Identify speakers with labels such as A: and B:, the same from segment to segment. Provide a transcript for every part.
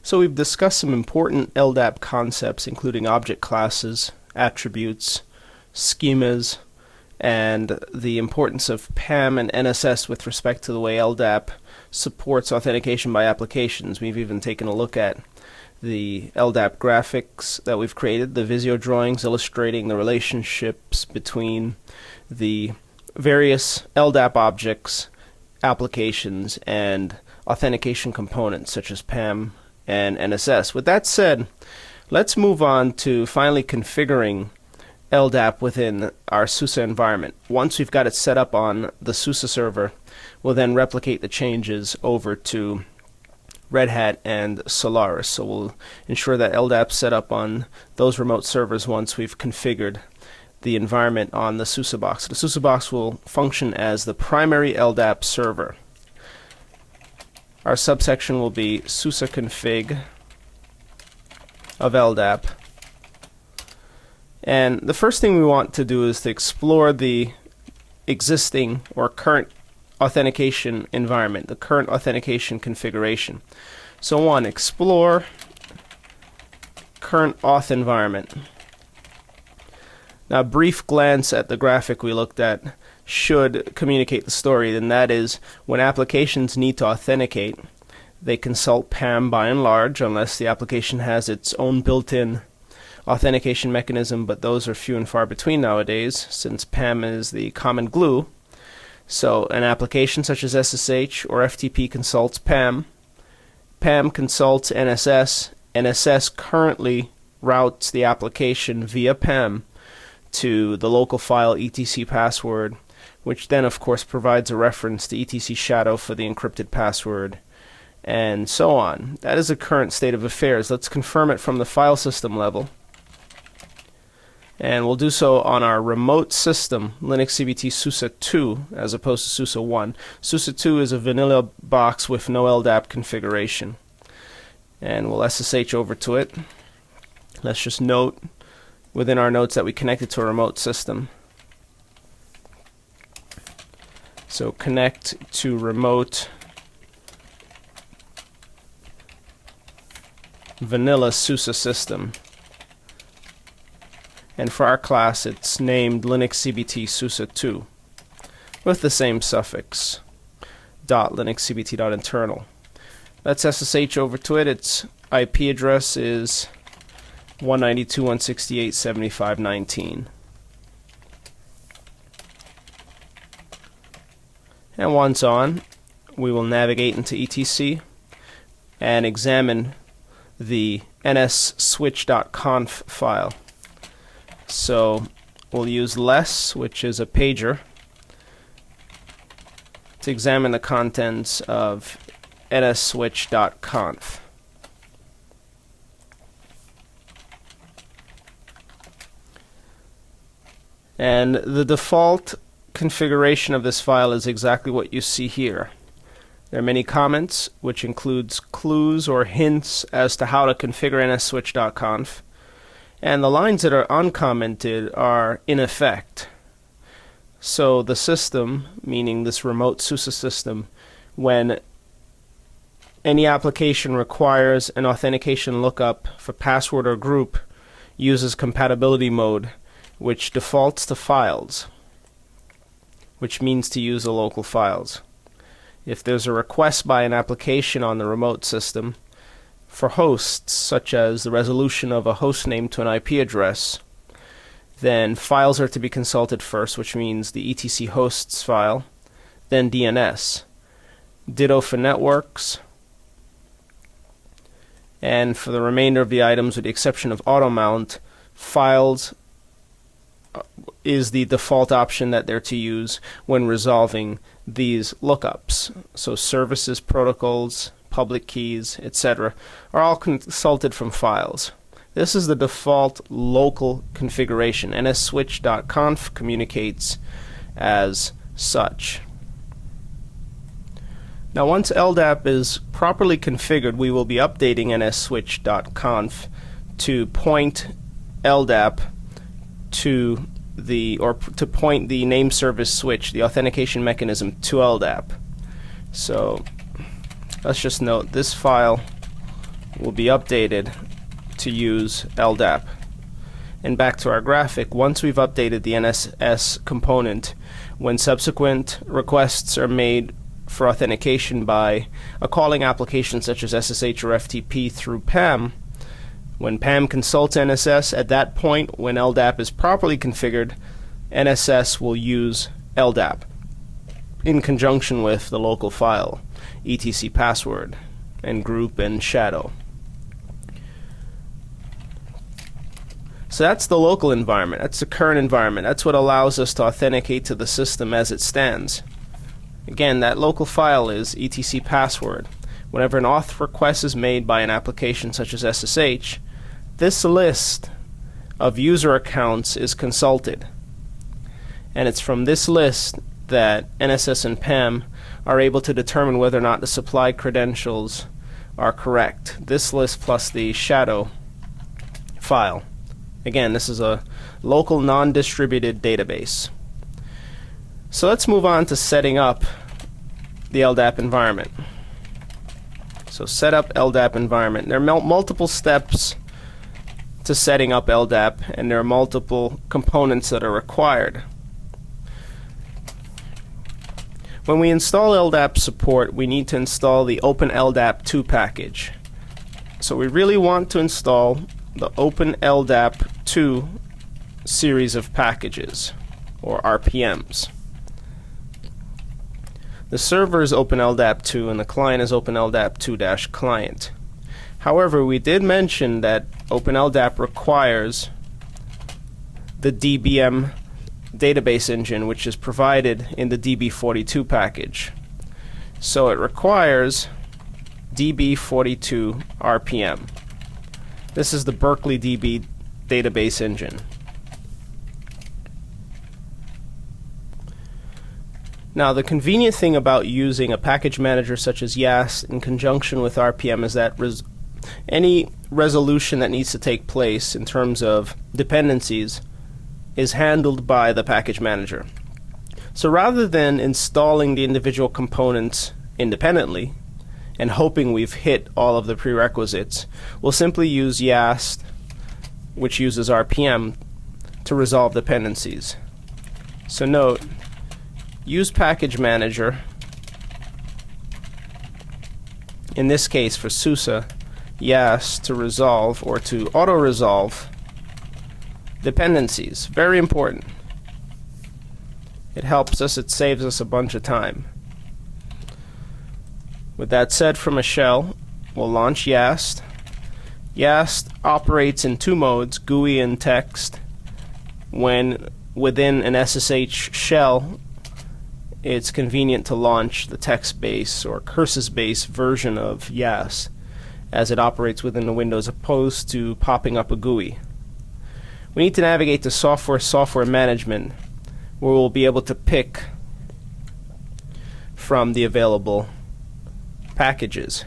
A: So we've discussed some important LDAP concepts, including object classes, attributes, schemas, and the importance of PAM and NSS with respect to the way LDAP supports authentication by applications. We've even taken a look at the LDAP graphics that we've created, the Visio drawings illustrating the relationships between the various LDAP objects, applications, and authentication components such as PAM and NSS. With that said, let's move on to finally configuring LDAP within our SUSE environment. Once we've got it set up on the SUSE server, we'll then replicate the changes over to Red Hat and Solaris. So we'll ensure that LDAP's set up on those remote servers once we've configured the environment on the SUSE box. The SUSE box will function as the primary LDAP server. Our subsection will be SUSE Config of LDAP. And the first thing we want to do is to explore the existing or current authentication environment, the current authentication configuration. So one, explore current auth environment. Now, a brief glance at the graphic we looked at should communicate the story, and that is when applications need to authenticate, they consult PAM by and large, unless the application has its own built-in authentication mechanism, but those are few and far between nowadays, since PAM is the common glue. So an application such as SSH or FTP consults PAM. PAM consults NSS. NSS currently routes the application via PAM to the local file etc password, which then of course provides a reference to etc shadow for the encrypted password, and so on. That is the current state of affairs. Let's confirm it from the file system level. And we'll do so on our remote system, Linux CBT SUSE 2, as opposed to SUSE 1. SUSE 2 is a vanilla box with no LDAP configuration. And we'll SSH over to it. Let's just note within our notes that we connected to a remote system. So connect to remote vanilla SUSE system. And for our class, it's named Linux CBT SUSE 2 with the same suffix, .linuxcbt.internal. Let's SSH over to it. Its IP address is 192.168.75.19. And once on, we will navigate into etc and examine the nsswitch.conf file. So we'll use less, which is a pager, to examine the contents of nsswitch.conf. And the default configuration of this file is exactly what you see here. There are many comments, which includes clues or hints as to how to configure nsswitch.conf. And the lines that are uncommented are in effect. So the system, meaning this remote SUSE system, when any application requires an authentication lookup for password or group, uses compatibility mode, which defaults to files, which means to use the local files. If there's a request by an application on the remote system for hosts, such as the resolution of a host name to an IP address, then files are to be consulted first, which means the etc hosts file, then DNS. Ditto for networks. And for the remainder of the items, with the exception of auto-mount, files is the default option that they're to use when resolving these lookups. So services, protocols, public keys, etc. are all consulted from files. This is the default local configuration. nsswitch.conf communicates as such. Now, once LDAP is properly configured, we will be updating nsswitch.conf to point LDAP to to point the name service switch, the authentication mechanism, to LDAP. So let's just note this file will be updated to use LDAP. And back to our graphic, once we've updated the NSS component, when subsequent requests are made for authentication by a calling application such as SSH or FTP through PAM, when PAM consults NSS, at that point, when LDAP is properly configured, NSS will use LDAP in conjunction with the local file, etc password, and group and shadow. So that's the local environment. That's the current environment. That's what allows us to authenticate to the system as it stands. Again, that local file is etc password. Whenever an auth request is made by an application such as SSH, this list of user accounts is consulted. And it's from this list that NSS and PAM are able to determine whether or not the supplied credentials are correct. This list plus the shadow file. Again, this is a local non-distributed database. So let's move on to setting up the LDAP environment. So set up LDAP environment. There are multiple steps to setting up LDAP, and there are multiple components that are required. When we install LDAP support, we need to install the OpenLDAP 2 package. So we really want to install the OpenLDAP 2 series of packages, or RPMs. The server is OpenLDAP 2 and the client is OpenLDAP 2-client. However, we did mention that OpenLDAP requires the DBM database engine, which is provided in the DB42 package. So it requires DB42 RPM. This is the Berkeley DB database engine. Now, the convenient thing about using a package manager such as YAST in conjunction with RPM is that any resolution that needs to take place in terms of dependencies is handled by the package manager. So rather than installing the individual components independently and hoping we've hit all of the prerequisites, we'll simply use YAST, which uses RPM, to resolve dependencies. So note, use package manager, in this case for SUSE, YAST, to resolve or to auto-resolve dependencies. Very important. It helps us, it saves us a bunch of time. With that said, from a shell, we'll launch YAST. YAST operates in two modes, GUI and text. When within an SSH shell, it's convenient to launch the text-based or curses-based version of YAST as it operates within the window as opposed to popping up a GUI. We need to navigate to software management, where we'll be able to pick from the available packages.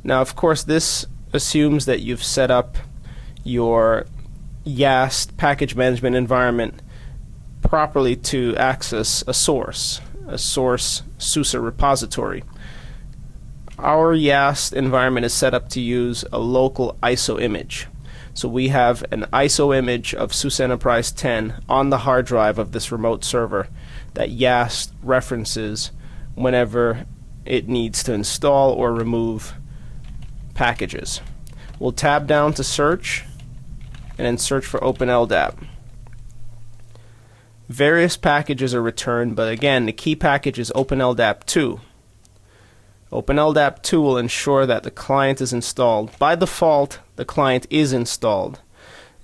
A: Now, of course, this assumes that you've set up your YAST package management environment properly to access a source SUSE repository. Our YAST environment is set up to use a local ISO image. So we have an ISO image of SUSE Enterprise 10 on the hard drive of this remote server that YAST references whenever it needs to install or remove packages. We'll tab down to search and then search for OpenLDAP. Various packages are returned, but again, the key package is OpenLDAP 2. OpenLDAP 2 will ensure that the client is installed. By default, the client is installed,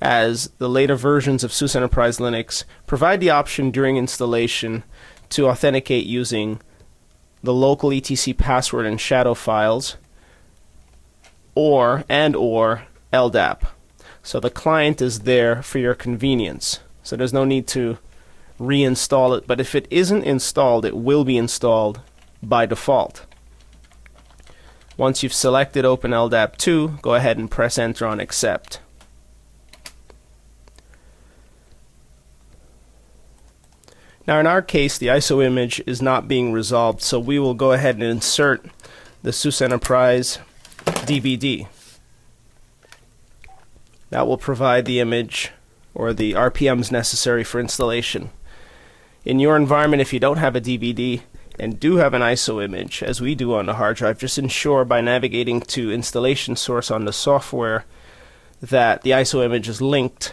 A: as the later versions of SUSE Enterprise Linux provide the option during installation to authenticate using the local etc password and shadow files or LDAP. So the client is there for your convenience. So there's no need to reinstall it, but if it isn't installed, it will be installed by default. Once you've selected OpenLDAP 2, go ahead and press enter on accept. Now in our case, the ISO image is not being resolved, so we will go ahead and insert the SUSE Enterprise DVD. That will provide the image or the RPMs necessary for installation. In your environment, if you don't have a DVD and do have an ISO image, as we do on the hard drive, just ensure by navigating to installation source on the software that the ISO image is linked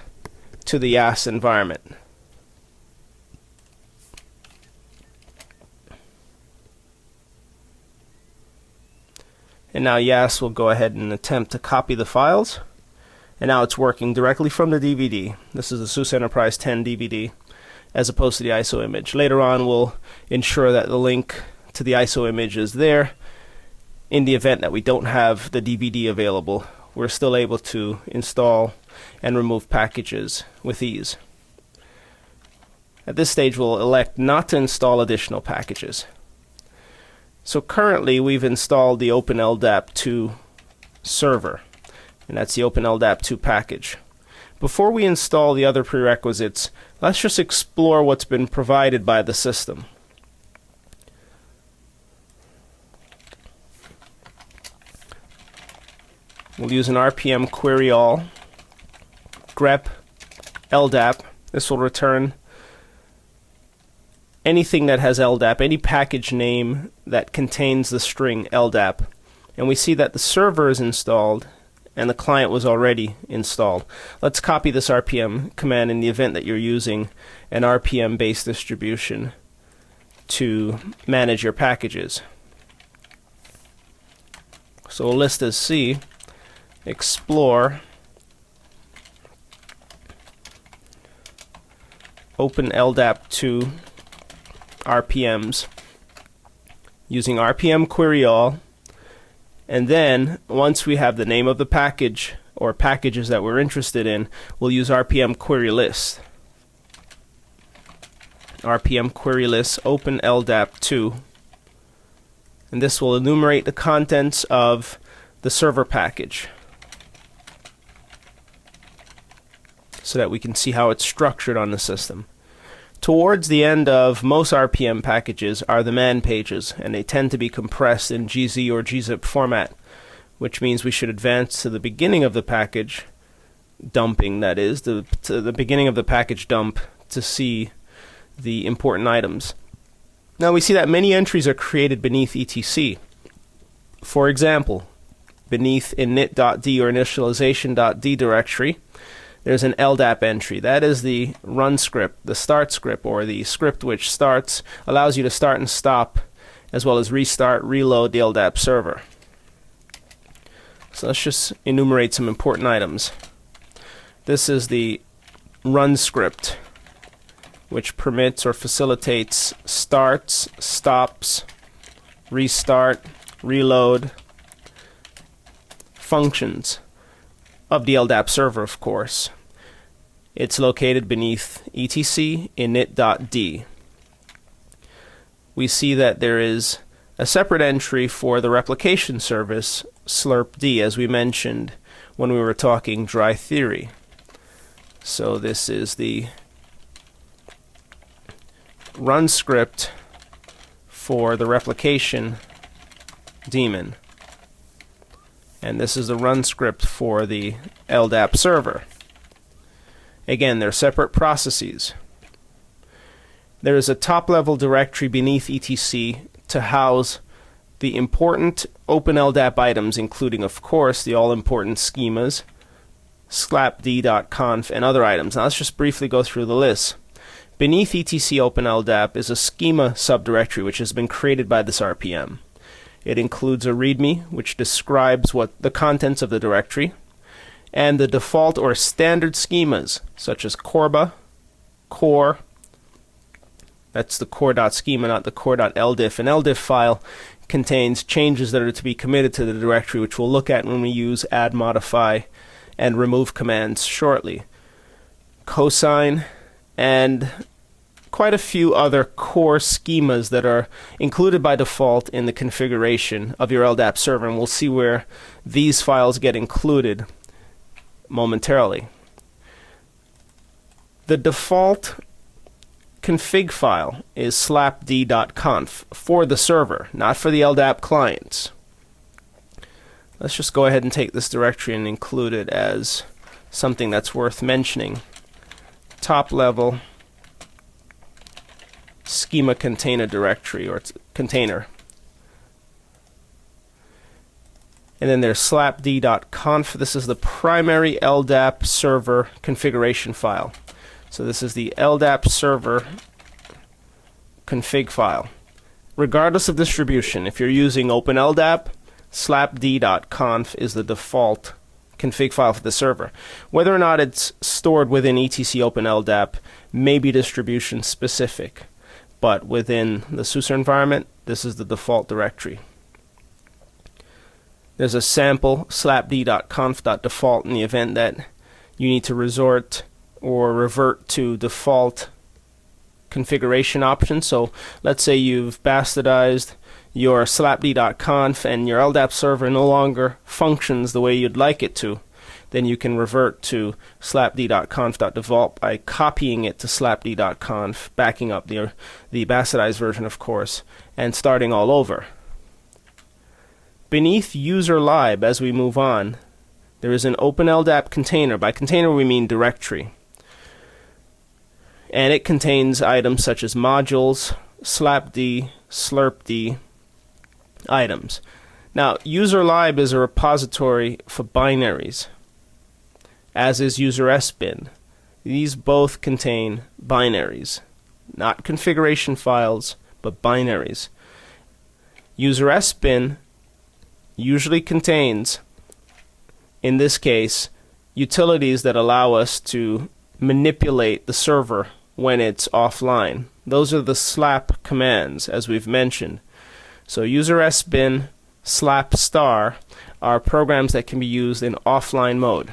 A: to the YAS environment. And now YAS will go ahead and attempt to copy the files. And now it's working directly from the DVD. This is the SUSE Enterprise 10 DVD, as opposed to the ISO image. Later on, we'll ensure that the link to the ISO image is there. In the event that we don't have the DVD available, we're still able to install and remove packages with ease. At this stage, we'll elect not to install additional packages. So currently, we've installed the OpenLDAP2 server, and that's the OpenLDAP2 package. Before we install the other prerequisites, let's just explore what's been provided by the system. We'll use an RPM query all, grep LDAP. This will return anything that has LDAP, any package name that contains the string LDAP. And we see that the server is installed and the client was already installed. Let's copy this RPM command in the event that you're using an RPM-based distribution to manage your packages. So we'll list as C, explore, OpenLDAP2 RPMs using RPM query all, and then once we have the name of the package or packages that we're interested in, we'll use RPM query list. RPM query list OpenLDAP2, and this will enumerate the contents of the server package so that we can see how it's structured on the system. Towards the end of most RPM packages are the man pages, and they tend to be compressed in GZ or gzip format, which means we should advance to the beginning of the package dumping, that is, to the beginning of the package dump to see the important items. Now we see that many entries are created beneath etc. For example, beneath init.d or initialization.d directory, there's an LDAP entry. That is the run script, the start script, or the script which starts, allows you to start and stop, as well as restart, reload the LDAP server. So let's just enumerate some important items. This is the run script, which permits or facilitates starts, stops, restart, reload, functions of the LDAP server, of course. It's located beneath etc init.d. We see that there is a separate entry for the replication service, slurpd, as we mentioned when we were talking dry theory. So this is the run script for the replication daemon. And this is the run script for the LDAP server. Again, they're separate processes. There is a top-level directory beneath etc to house the important OpenLDAP items, including, of course, the all-important schemas, slapd.conf, and other items. Now let's just briefly go through the list. Beneath etc OpenLDAP is a schema subdirectory which has been created by this RPM. It includes a README, which describes what the contents of the directory, and the default or standard schemas, such as corba, core, that's the core.schema, not the core.ldiff. An ldiff file contains changes that are to be committed to the directory, which we'll look at when we use add, modify, and remove commands shortly. Cosine, and quite a few other core schemas that are included by default in the configuration of your LDAP server, and we'll see where these files get included momentarily. The default config file is slapd.conf for the server, not for the LDAP clients. Let's just go ahead and take this directory and include it as something that's worth mentioning. Top level schema container directory, or container. And then there's slapd.conf. This is the primary LDAP server configuration file. So this is the LDAP server config file. Regardless of distribution, if you're using OpenLDAP, slapd.conf is the default config file for the server. Whether or not it's stored within etc OpenLDAP may be distribution specific, but within the SUSE environment, this is the default directory. There's a sample slapd.conf.default in the event that you need to resort or revert to default configuration options. So let's say you've bastardized your slapd.conf and your LDAP server no longer functions the way you'd like it to. Then you can revert to slapd.conf.default by copying it to slapd.conf, backing up the bastardized version, of course, and starting all over. Beneath user lib, as we move on, there is an OpenLDAP container. By container we mean directory. And it contains items such as modules, slapd, slurpd items. Now, user lib is a repository for binaries, as is user sbin. These both contain binaries, not configuration files, but binaries. User sbin usually contains, in this case, utilities that allow us to manipulate the server when it's offline. Those are the slap commands, as we've mentioned. So user sbin, slap star are programs that can be used in offline mode.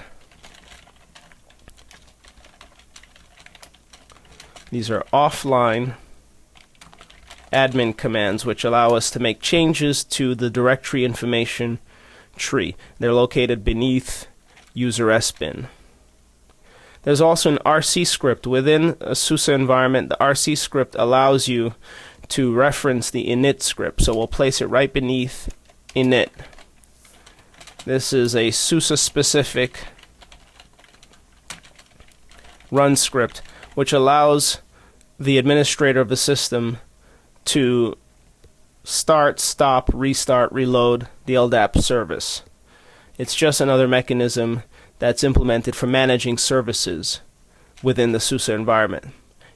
A: These are offline admin commands which allow us to make changes to the directory information tree. They're located beneath user sbin. There's also an RC script within a SUSE environment. The RC script allows you to reference the init script, so we'll place it right beneath init. This is a SUSE specific run script which allows the administrator of the system to start, stop, restart, reload the LDAP service. It's just another mechanism that's implemented for managing services within the SUSE environment.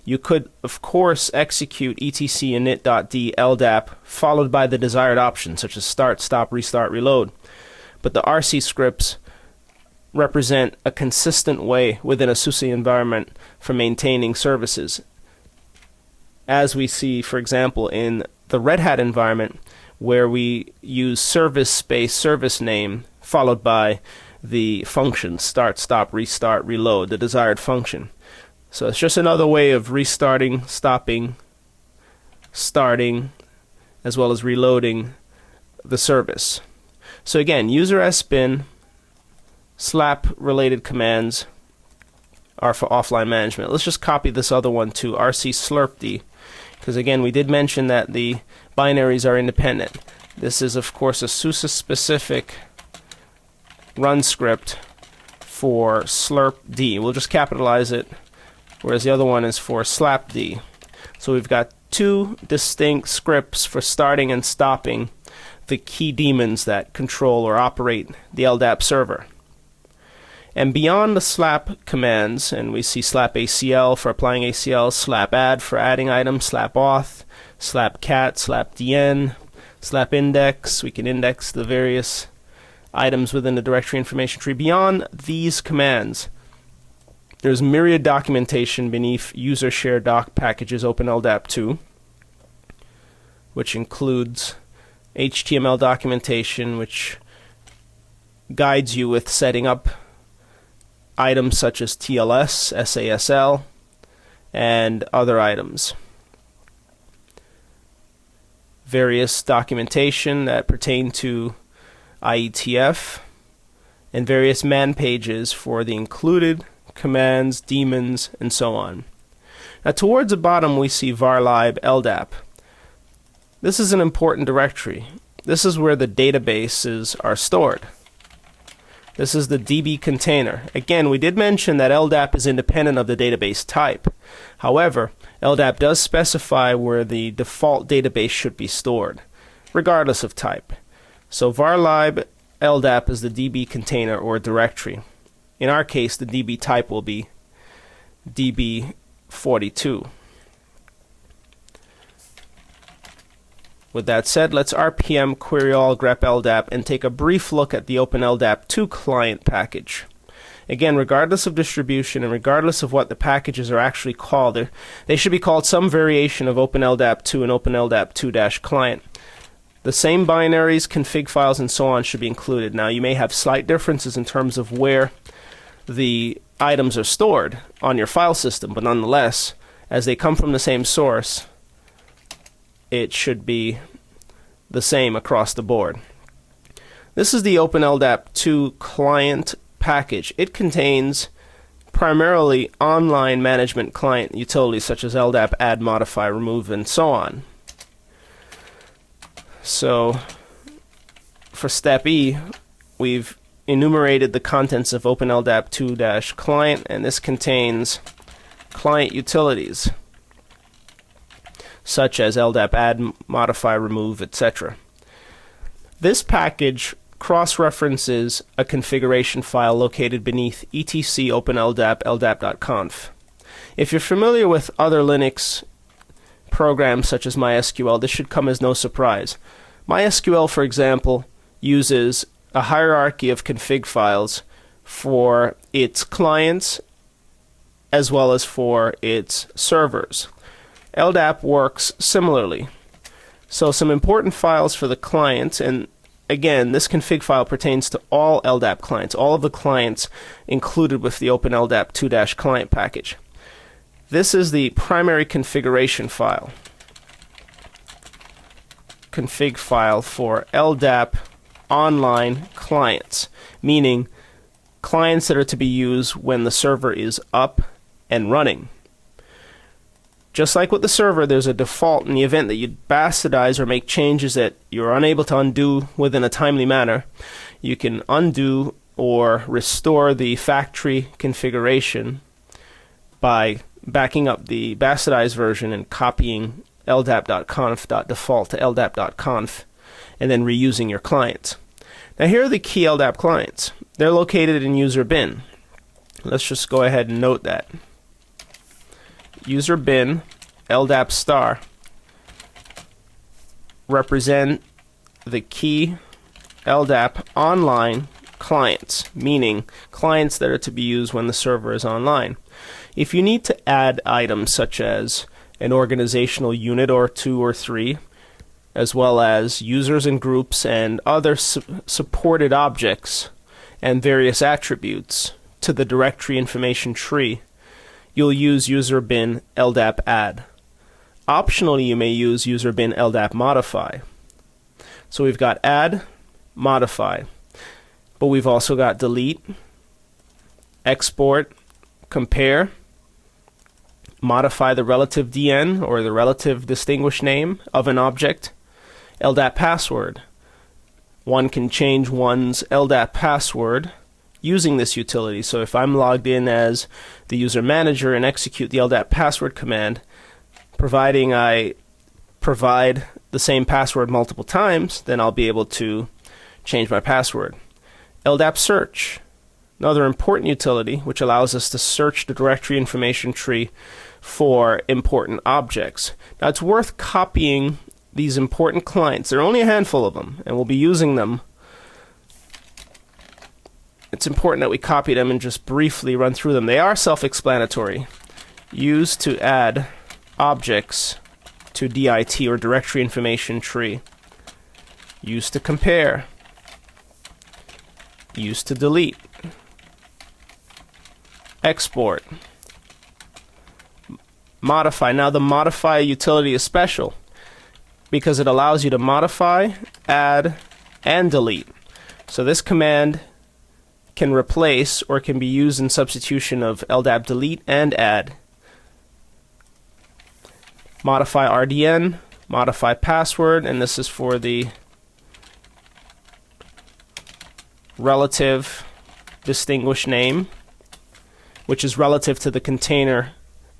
A: You could, of course, execute etc init.d LDAP followed by the desired options such as start, stop, restart, reload. But the RC scripts represent a consistent way within a SUSE environment for maintaining services. As we see, for example, in the Red Hat environment, where we use service space service name followed by the function start, stop, restart, reload, the desired function. So it's just another way of restarting, stopping, starting, as well as reloading the service. So again, user sbin, slap related commands are for offline management. Let's just copy this other one to rc slurpd, because again we did mention that the binaries are independent. This is of course a SUSE specific run script for slurpd. We'll just capitalize it, whereas the other one is for slapd. So we've got two distinct scripts for starting and stopping the key daemons that control or operate the LDAP server. And beyond the slap commands, and we see slap ACL for applying ACL, slap add for adding items, slap auth, slap cat, slap dn, slap index. We can index the various items within the directory information tree. Beyond these commands, there's myriad documentation beneath user share doc packages OpenLDAP 2, which includes HTML documentation which guides you with setting up items such as TLS, SASL, and other items. Various documentation that pertain to IETF, and various man pages for the included commands, daemons, and so on. Now towards the bottom we see varlib LDAP. This is an important directory. This is where the databases are stored. This is the DB container. Again, we did mention that LDAP is independent of the database type. However, LDAP does specify where the default database should be stored, regardless of type. So varlib LDAP is the DB container or directory. In our case, the DB type will be DB42. With that said, let's RPM query all grep LDAP and take a brief look at the OpenLDAP2 client package. Again, regardless of distribution and regardless of what the packages are actually called, they should be called some variation of OpenLDAP2 and OpenLDAP2-client. The same binaries, config files, and so on should be included. Now, you may have slight differences in terms of where the items are stored on your file system, but nonetheless, as they come from the same source, it should be the same across the board. This is the OpenLDAP2 client package. It contains primarily online management client utilities such as LDAP, add, modify, remove, and so on. So for step E, we've enumerated the contents of OpenLDAP2-client, and this contains client utilities such as LDAP, add, modify, remove, etc. This package cross-references a configuration file located beneath etc openldap ldap.conf. If you're familiar with other Linux programs such as MySQL, this should come as no surprise. MySQL, for example, uses a hierarchy of config files for its clients as well as for its servers. LDAP works similarly. So some important files for the client, and again, this config file pertains to all LDAP clients, all of the clients included with the OpenLDAP2-client package. This is the primary configuration file. Config file for LDAP online clients, meaning clients that are to be used when the server is up and running. Just like with the server, there's a default in the event that you bastardize or make changes that you're unable to undo within a timely manner. You can undo or restore the factory configuration by backing up the bastardized version and copying ldap.conf.default to ldap.conf and then reusing your clients. Now here are the key LDAP clients. They're located in user bin. Let's just go ahead and note that. User bin LDAP star represent the key LDAP online clients, meaning clients that are to be used when the server is online. If you need to add items such as an organizational unit or 2 or 3, as well as users and groups and other supported objects and various attributes to the directory information tree, you'll use user bin LDAP add. Optionally, you may use user bin LDAP modify. So we've got add, modify, but we've also got delete, export, compare, modify the relative DN or the relative distinguished name of an object, LDAP password. One can change one's LDAP password using this utility. So if I'm logged in as the user manager and execute the LDAP password command, providing I provide the same password multiple times, then I'll be able to change my password. LDAP search, another important utility which allows us to search the directory information tree for important objects. Now it's worth copying these important clients. There are only a handful of them, and we'll be using them. It's important that we copy them and just briefly run through them. They are self-explanatory. Use to add objects to DIT or directory information tree. Use to compare. Use to delete. Export. Modify. Now the modify utility is special because it allows you to modify, add, and delete. So this command can replace or can be used in substitution of LDAP delete and add. Modify RDN, modify password, and this is for the relative distinguish name, which is relative to the container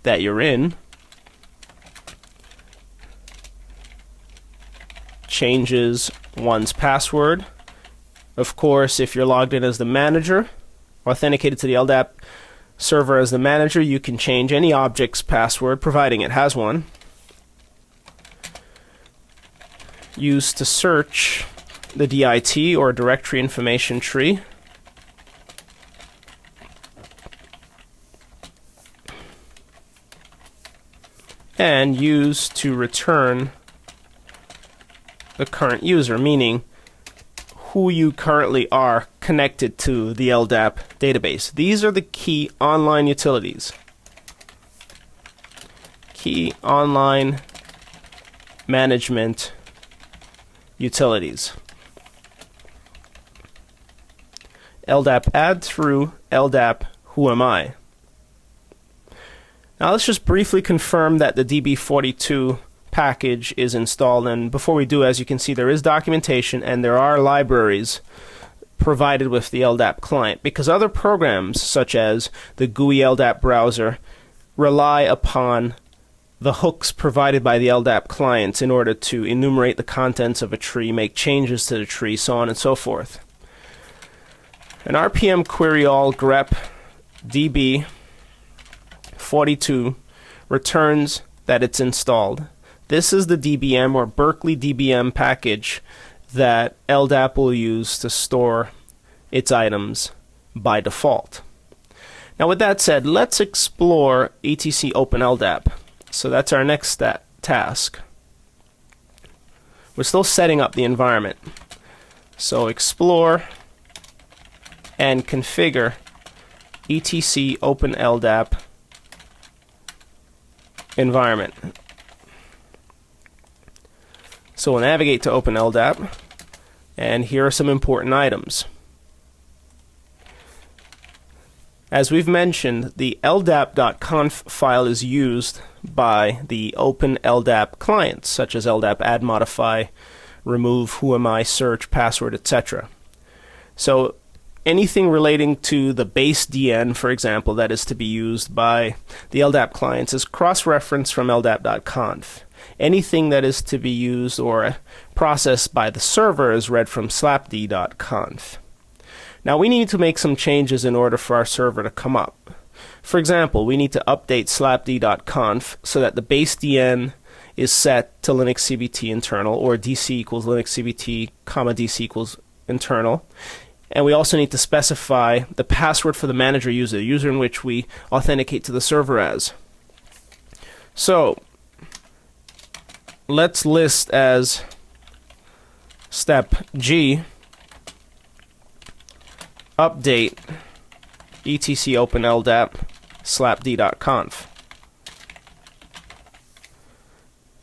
A: that you're in. Changes one's password. Of course, if you're logged in as the manager, authenticated to the LDAP server as the manager, you can change any object's password, providing it has one. Used to search the DIT or directory information tree. And used to return the current user, meaning who you currently are connected to the LDAP database. These are the key online utilities. Key online management utilities. LDAP add through, LDAP who am I. Now let's just briefly confirm that the DB42 package is installed, and before we do, as you can see, there is documentation and there are libraries provided with the LDAP client, because other programs such as the GUI LDAP browser rely upon the hooks provided by the LDAP clients in order to enumerate the contents of a tree, make changes to the tree, so on and so forth. An RPM query all grep DB42 returns that it's installed. This is the DBM or Berkeley DBM package that LDAP will use to store its items by default. Now with that said, let's explore etc open LDAP. So that's our next task. We're still setting up the environment. So explore and configure etc open LDAP environment. So we'll navigate to open LDAP, and here are some important items. As we've mentioned, the ldap.conf file is used by the open LDAP clients, such as LDAP add, modify, remove, who am I, search, password, etc. So anything relating to the base DN, for example, that is to be used by the LDAP clients is cross-referenced from ldap.conf. Anything that is to be used or processed by the server is read from slapd.conf. Now we need to make some changes in order for our server to come up. For example, we need to update slapd.conf so that the base DN is set to Linux CBT internal, or DC equals Linux CBT, DC equals internal. And we also need to specify the password for the manager user, the user in which we authenticate to the server as. So let's list as step G, update etc open LDAP slapd.conf.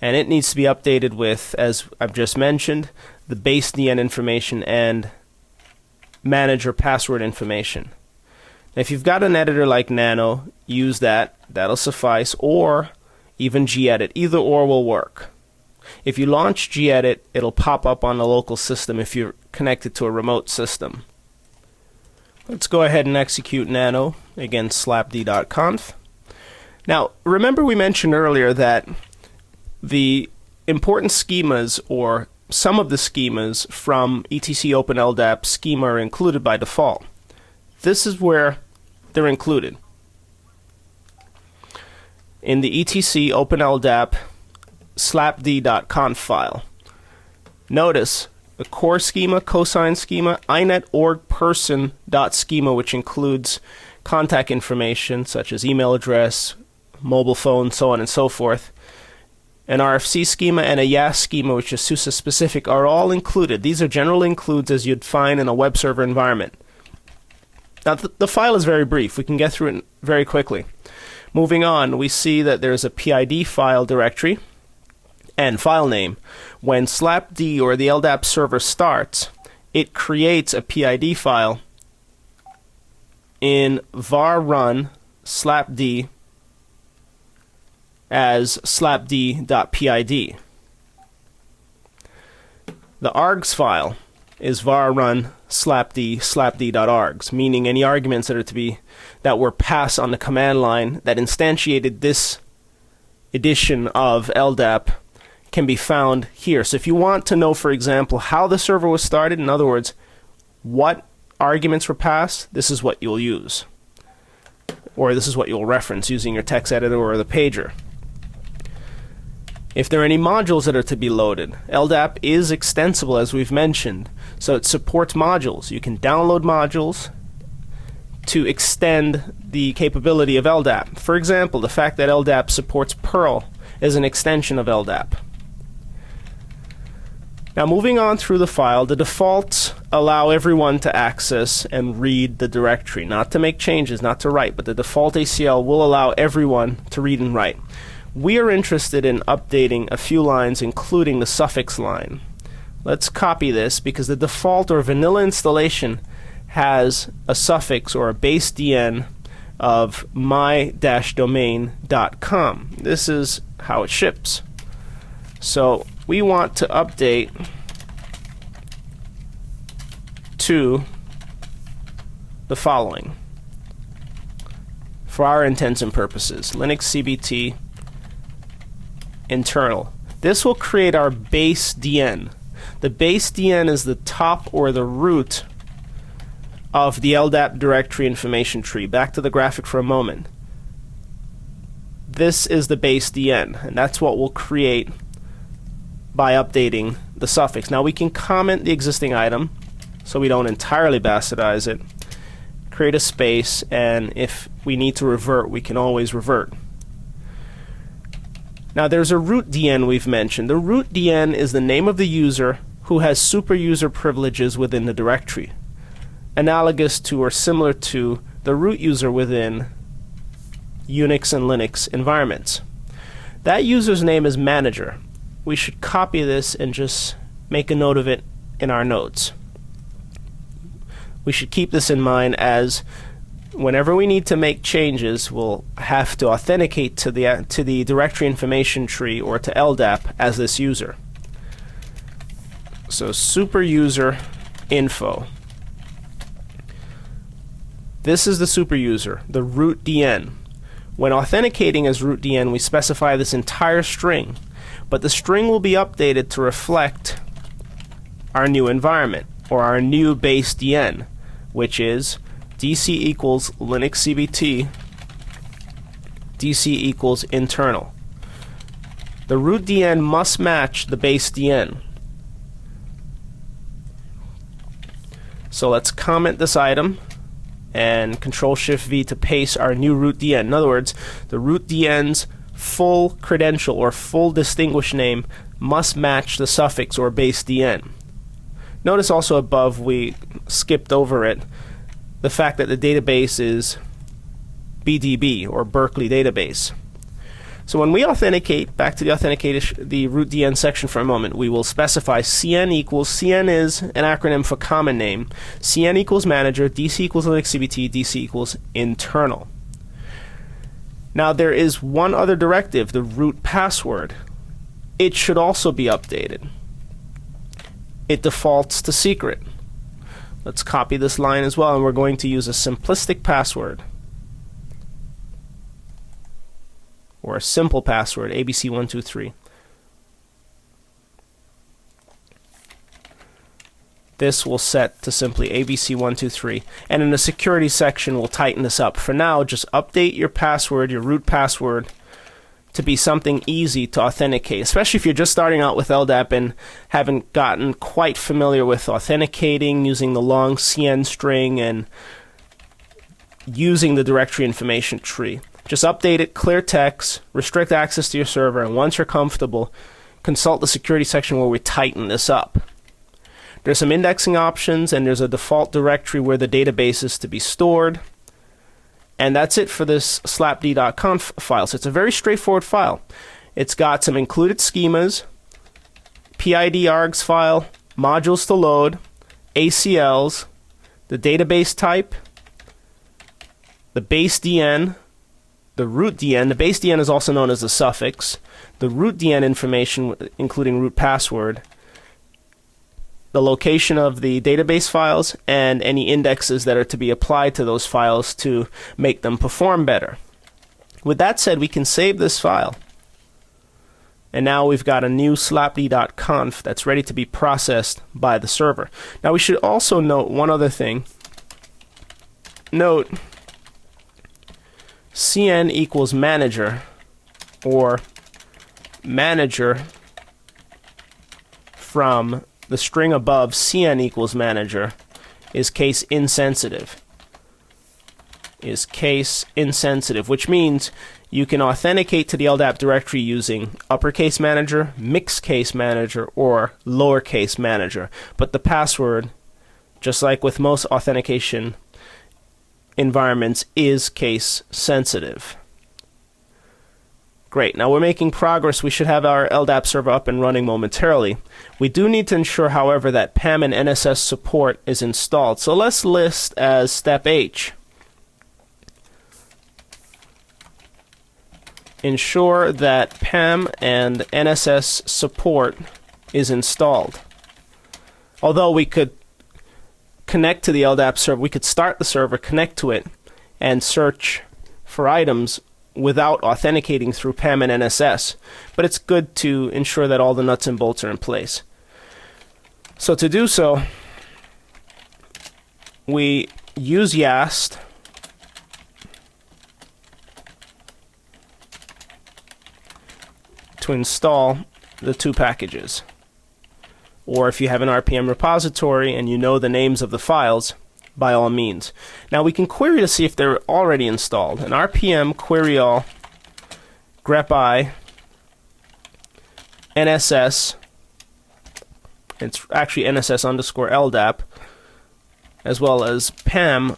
A: And it needs to be updated with, as I've just mentioned, the base DN information and manager password information. Now, if you've got an editor like Nano, use that. That'll suffice, or even gedit. Either or will work. If you launch gedit, it'll pop up on the local system if you're connected to a remote system. Let's go ahead and execute Nano against slapd.conf. Now, remember we mentioned earlier that the important schemas, or some of the schemas from etc open LDAP schema, are included by default. This is where they're included. In the etc open LDAP slapd.conf file. Notice the core schema, cosine schema, inet org person.schema, which includes contact information such as email address, mobile phone, so on and so forth. An RFC schema and a YAS schema, which is SUSE specific, are all included. These are general includes as you'd find in a web server environment. Now the file is very brief. We can get through it very quickly. Moving on, we see that there's a PID file directory and file name. When slapd or the LDAP server starts, it creates a PID file in var run slapd as slapd.pid. The args file is var run slapd.args, meaning any arguments that were passed on the command line that instantiated this edition of LDAP can be found here. So if you want to know, for example, how the server was started, in other words, what arguments were passed, this is what you'll use. Or this is what you'll reference using your text editor or the pager. If there are any modules that are to be loaded, LDAP is extensible, as we've mentioned, so it supports modules. You can download modules to extend the capability of LDAP. For example, the fact that LDAP supports Perl is an extension of LDAP. Now, moving on through the file, the defaults allow everyone to access and read the directory, not to make changes, not to write, but the default ACL will allow everyone to read and write. We are interested in updating a few lines, including the suffix line. Let's copy this because the default or vanilla installation has a suffix or a base DN of my-domain.com. This is how it ships. So we want to update to the following for our intents and purposes. Linux CBT internal. This will create our base DN. The base DN is the top or the root of the LDAP directory information tree. Back to the graphic for a moment. This is the base DN, and that's what we'll create by updating the suffix. Now we can comment the existing item so we don't entirely bastardize it, create a space, and if we need to revert, we can always revert. Now there's a root DN we've mentioned. The root DN is the name of the user who has super user privileges within the directory, analogous to or similar to the root user within Unix and Linux environments. That user's name is manager. We should copy this and just make a note of it in our notes. We should keep this in mind, as whenever we need to make changes, we'll have to authenticate to the directory information tree or to LDAP as this user. So super user info. This is the super user, the root DN. When authenticating as root DN, we specify this entire string, but the string will be updated to reflect our new environment, or our new base DN, which is DC equals Linux CBT, DC equals internal. The root DN must match the base DN. So let's comment this item and Control-Shift-V to paste our new root DN. In other words, the root DN's full credential or full distinguished name must match the suffix or base DN. Notice also above we skipped over it, the fact that the database is BDB or Berkeley database. So when we authenticate, back to the root DN section for a moment, we will specify CN equals, CN is an acronym for common name, CN equals manager, DC equals Linux CBT, DC equals internal. Now there is one other directive, the root password. It should also be updated. It defaults to secret. Let's copy this line as well, and we're going to use a simplistic password, or a simple password, ABC123. This will set to simply ABC123, and in the security section we'll tighten this up. For now, just update your password, your root password, to be something easy to authenticate, especially if you're just starting out with LDAP and haven't gotten quite familiar with authenticating, using the long CN string, and using the directory information tree. Just update it, clear text, restrict access to your server, and once you're comfortable, consult the security section where we tighten this up. There's some indexing options, and there's a default directory where the database is to be stored. And that's it for this slapd.conf file. So it's a very straightforward file. It's got some included schemas, PID args file, modules to load, ACLs, the database type, the base DN, the root DN. The base DN is also known as the suffix, the root DN information, including root password, the location of the database files and any indexes that are to be applied to those files to make them perform better. With that said, we can save this file. And now we've got a new slapd.conf that's ready to be processed by the server. Now we should also note one other thing. Note cn equals manager, or manager from the string above cn equals manager is case insensitive. Is case insensitive, which means you can authenticate to the LDAP directory using uppercase manager, mixed case manager, or lowercase manager. But the password, just like with most authentication environments, is case sensitive. Great. Now we're making progress. We should have our LDAP server up and running momentarily. We do need to ensure, however, that PAM and NSS support is installed. So let's list as step H. Ensure that PAM and NSS support is installed. Although we could connect to the LDAP server, we could start the server, connect to it, and search for items without authenticating through PAM and NSS. But it's good to ensure that all the nuts and bolts are in place. So to do so, we use YAST to install the two packages. Or if you have an RPM repository and you know the names of the files, by all means. Now we can query to see if they're already installed. An RPM query all grepi NSS, it's actually NSS underscore LDAP, as well as PAM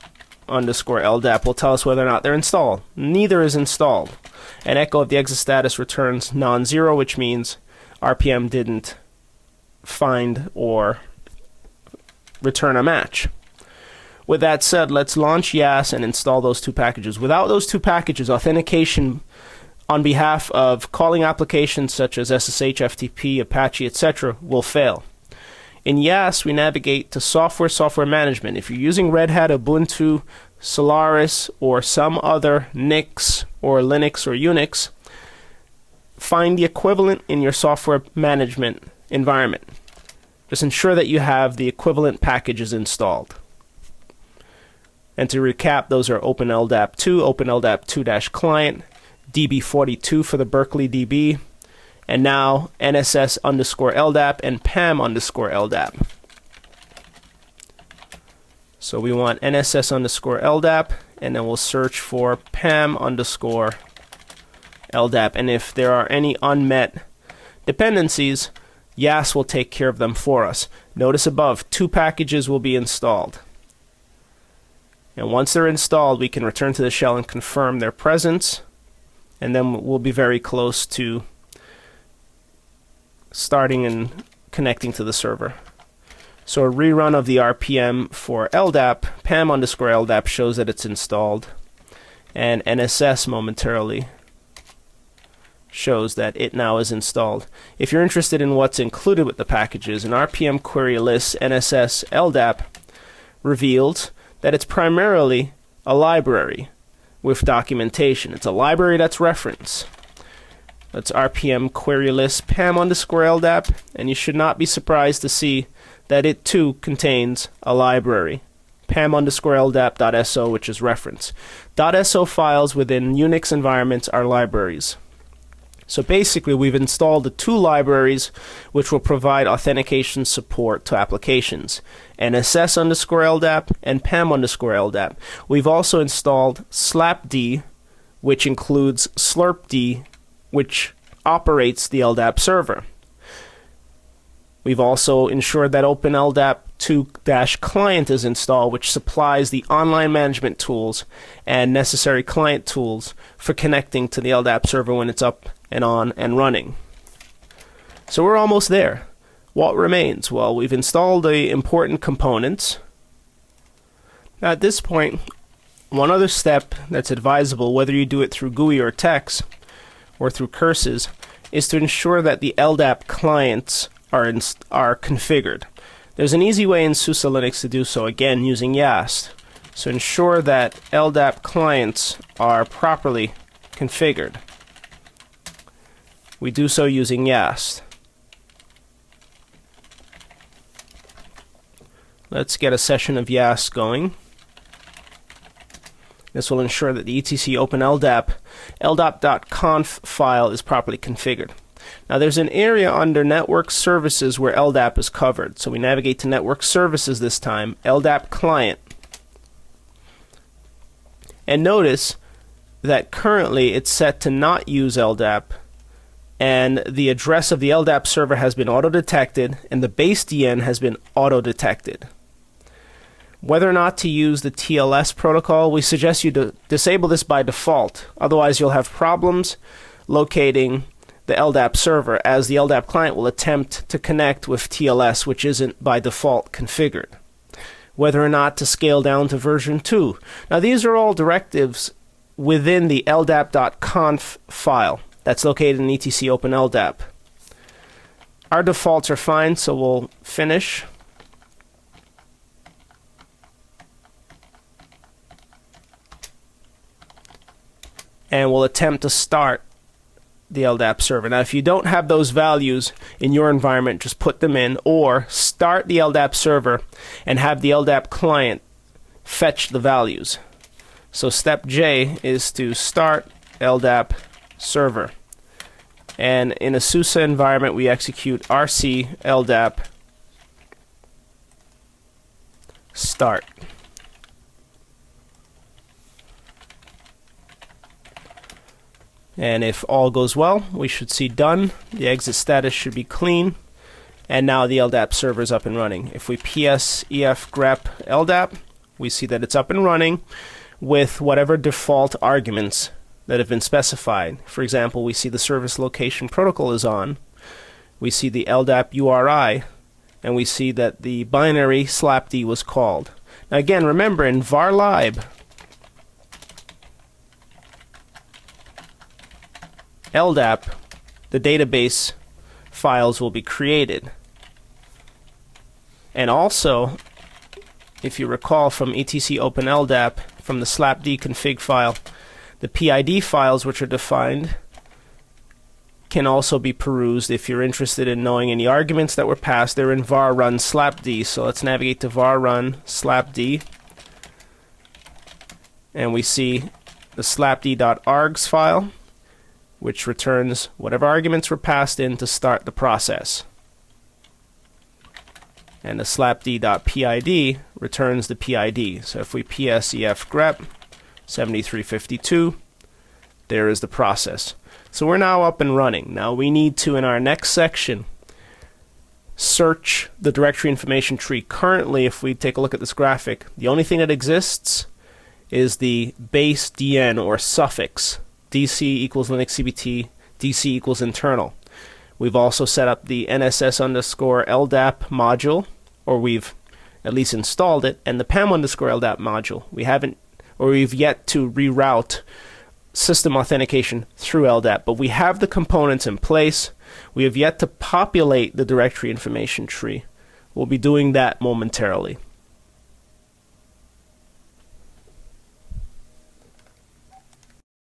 A: underscore LDAP will tell us whether or not they're installed. Neither is installed. An echo of the exit status returns non-zero, which means RPM didn't find or return a match. With that said, let's launch YAS and install those two packages. Without those two packages, authentication on behalf of calling applications such as SSH, FTP, Apache, etc. will fail. In YAS, we navigate to software management. If you're using Red Hat, Ubuntu, Solaris, or some other Nix or Linux or Unix, find the equivalent in your software management environment. Just ensure that you have the equivalent packages installed. And to recap, those are OpenLDAP2, OpenLDAP2-client, DB42 for the Berkeley DB, and now NSS underscore LDAP and PAM underscore LDAP. So we want NSS underscore LDAP, and then we'll search for PAM underscore LDAP. And if there are any unmet dependencies, YAS will take care of them for us. Notice above, two packages will be installed. And once they're installed, we can return to the shell and confirm their presence, and then we'll be very close to starting and connecting to the server. So a rerun of the RPM for LDAP, PAM underscore LDAP, shows that it's installed, and NSS momentarily shows that it now is installed. If you're interested in what's included with the packages, an RPM query list NSS LDAP reveals that it's primarily a library with documentation. It's a library that's referenced. That's RPM query list PAM underscore LDAP, and you should not be surprised to see that it too contains a library, PAM underscore LDAP.so, which is reference. .so files within Unix environments are libraries. So basically, we've installed the two libraries which will provide authentication support to applications, NSS underscore LDAP and PAM underscore LDAP. We've also installed slapd, which includes slurpd, which operates the LDAP server. We've also ensured that OpenLDAP2-client is installed, which supplies the online management tools and necessary client tools for connecting to the LDAP server when it's up and on and running. So we're almost there. What remains? Well, we've installed the important components. Now at this point, one other step that's advisable, whether you do it through GUI or TeX or through curses, is to ensure that the LDAP clients are configured. There's an easy way in SUSE Linux to do so, again using YAST. So ensure that LDAP clients are properly configured. We do so using YAST. Let's get a session of YAST going. This will ensure that the etc open ldap.conf file is properly configured. Now there's an area under Network Services where LDAP is covered. So we navigate to Network Services this time, LDAP Client. And notice that currently it's set to not use LDAP, and the address of the LDAP server has been auto-detected, and the base DN has been auto-detected. Whether or not to use the TLS protocol, we suggest you disable this by default. Otherwise, you'll have problems locating the LDAP server, as the LDAP client will attempt to connect with TLS, which isn't by default configured. Whether or not to scale down to version 2. Now, these are all directives within the ldap.conf file that's located in etc open LDAP. Our defaults are fine, so we'll finish. And we'll attempt to start the LDAP server. Now, if you don't have those values in your environment, just put them in, or start the LDAP server and have the LDAP client fetch the values. So step J is to start LDAP server. And in a SUSE environment, we execute rc LDAP start. And if all goes well, we should see done. The exit status should be clean. And now the LDAP server is up and running. If we ps ef grep LDAP, we see that it's up and running with whatever default arguments that have been specified. For example, we see the service location protocol is on. We see the LDAP URI, and we see that the binary slapd was called. Now again, remember in varlib, LDAP, the database files will be created. And also, if you recall from etc open LDAP, from the slapd config file, the PID files which are defined can also be perused if you're interested in knowing any arguments that were passed. They're in var run slapd. So let's navigate to var run slapd, and we see the slapd.args file, which returns whatever arguments were passed in to start the process. And the slapd.pid returns the PID. So if we ps ef grep 7352, there is the process. So we're now up and running. Now we need to, in our next section, search the directory information tree. Currently, if we take a look at this graphic, the only thing that exists is the base DN or suffix. DC equals Linux CBT, DC equals internal. We've also set up the NSS_LDAP module, or we've at least installed it, and the PAM_LDAP module. We've yet to reroute system authentication through LDAP, but we have the components in place. We have yet to populate the directory information tree. We'll be doing that momentarily.